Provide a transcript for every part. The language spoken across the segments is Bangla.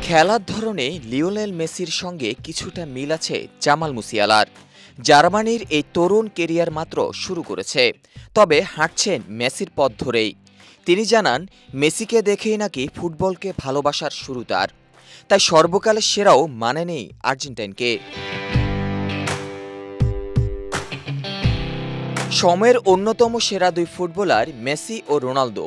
খেলার ধরনে লিওনেল মেসির সঙ্গে কিছুটা মিল আছে জামাল মুসিয়ালার। জার্মানির এই তরুণ কেরিয়ার মাত্র শুরু করেছে, তবে হাঁটছেন মেসির পথ ধরেই। তিনি জানান, মেসিকে দেখেই নাকি ফুটবলকে ভালোবাসার শুরু তার, তাই সর্বকালের সেরাও মানে নেই আর্জেন্টাইনকে। সময়ের অন্যতম সেরা দুই ফুটবলার মেসি ও রোনালদো,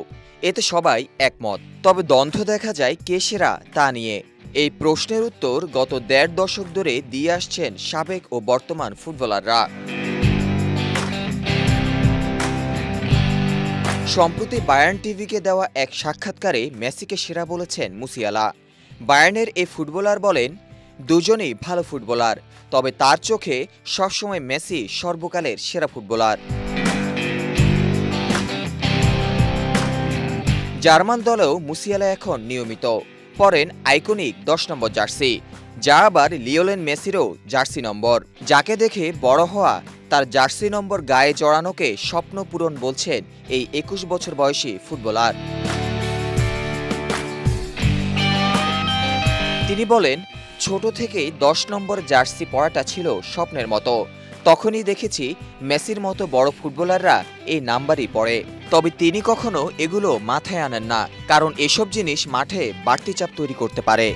এতে সবাই একমত। তবে দ্বন্দ্ব দেখা যায় কে সেরা তা নিয়ে। এই প্রশ্নের উত্তর গত ১.৫ দশক ধরে দিয়ে আসছেন সাবেক ও বর্তমান ফুটবলাররা। সম্প্রতি বায়ার্ন টিভিকে দেওয়া এক সাক্ষাৎকারে মেসিকে সেরা বলেছেন মুসিয়ালা। বায়ার্নের এই ফুটবলার বলেন, দুজনেই ভালো ফুটবলার, তবে তার চোখে সবসময় মেসি সর্বকালের সেরা ফুটবলার। জার্মান দলেও মুসিয়ালা এখন নিয়মিত পরেন আইকনিক ১০ নম্বর জার্সি, যা আবার লিওনেল মেসিরও জার্সি নম্বর। যাকে দেখে বড় হওয়া, তার জার্সি নম্বর গায়ে জড়ানোকে স্বপ্ন পূরণ বলছেন এই ২১ বছর বয়সী ফুটবলার। তিনি বলেন, ছোট থেকেই ১০ নম্বর জার্সি পরাটা ছিল স্বপ্নের মতো। তখনই দেখেছি মেসির মতো বড় ফুটবলাররা এই নাম্বারই পরে। তবে তিনি কখনো এগুলো মাথায় আনেন না, কারণ এসব জিনিস মাঠে বাড়তি চাপ তৈরি করতে পারে।